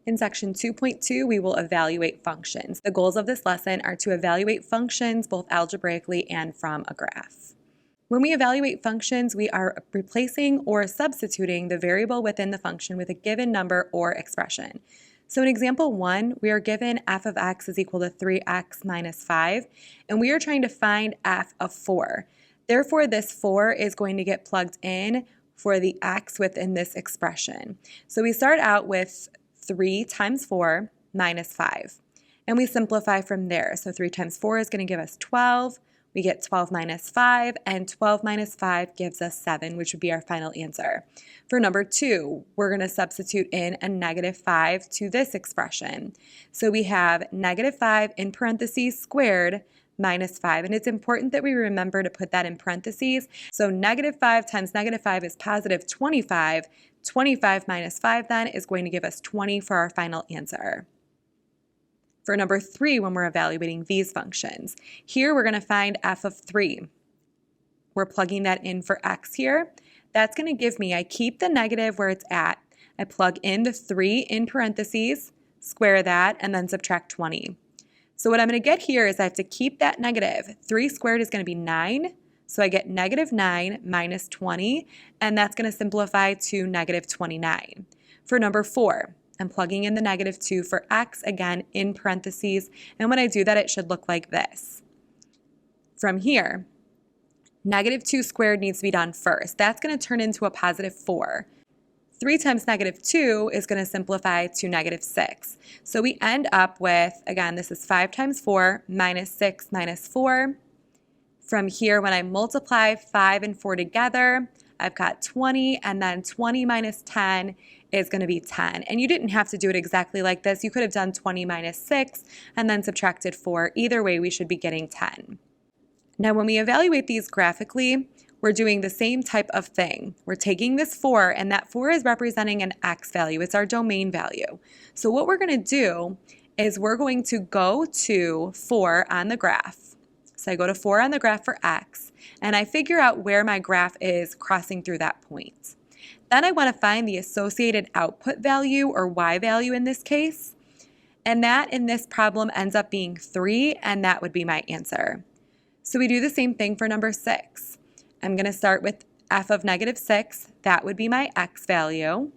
In section 2.2, we will evaluate functions. The goals of this lesson are to evaluate functions both algebraically and from a graph. When we evaluate functions, we are replacing or substituting the variable within the function with a given number or expression. So in example 1, we are given f of x is equal to 3x minus 5, and we are trying to find f of 4. Therefore, this 4 is going to get plugged in for the x within this expression. So we start out with 3 times 4 minus 5, and we simplify from there. So 3 times 4 is going to give us 12. We get 12 minus 5, and 12 minus 5 gives us 7, which would be our final answer. For number 2, we're going to substitute in a negative 5 to this expression. So we have negative 5 in parentheses squared minus 5, and it's important that we remember to put that in parentheses. So negative 5 times negative 5 is positive 25. 25 minus 5 then is going to give us 20 for our final answer. For number 3, when we're evaluating these functions, here we're going to find f of 3. We're plugging that in for x here. That's going to give me, I keep the negative where it's at. I plug in the 3 in parentheses, square that, and then subtract 20. So what I'm going to get here is I have to keep that negative. 3 squared is going to be 9. So I get negative 9 minus 20, and that's going to simplify to negative 29. For number 4, I'm plugging in the negative 2 for x, again, in parentheses, and when I do that, it should look like this. From here, negative 2 squared needs to be done first. That's going to turn into a positive 4. 3 times negative 2 is going to simplify to negative 6. So we end up with, again, this is 5 times 4 minus 6 minus 4. From here, when I multiply 5 and 4 together, I've got 20, and then 20 minus 10 is going to be 10. And you didn't have to do it exactly like this. You could have done 20 minus 6 and then subtracted 4. Either way, we should be getting 10. Now, when we evaluate these graphically, we're doing the same type of thing. We're taking this 4, and that 4 is representing an x value. It's our domain value. So what we're going to do is we're going to go to 4 on the graph. So I go to 4 on the graph for x, and I figure out where my graph is crossing through that point. Then I want to find the associated output value, or y value in this case, and that in this problem ends up being 3, and that would be my answer. So we do the same thing for number 6. I'm going to start with f of negative 6. That would be my x value.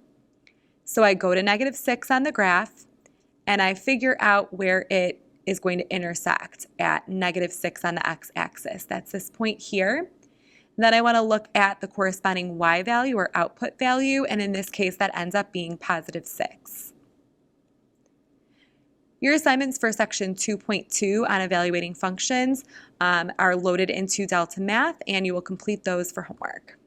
So I go to negative 6 on the graph, and I figure out where it is going to intersect at negative 6 on the x-axis. That's this point here. Then I want to look at the corresponding y value or output value, and in this case that ends up being positive 6. Your assignments for section 2.2 on evaluating functions are loaded into Delta Math, and you will complete those for homework.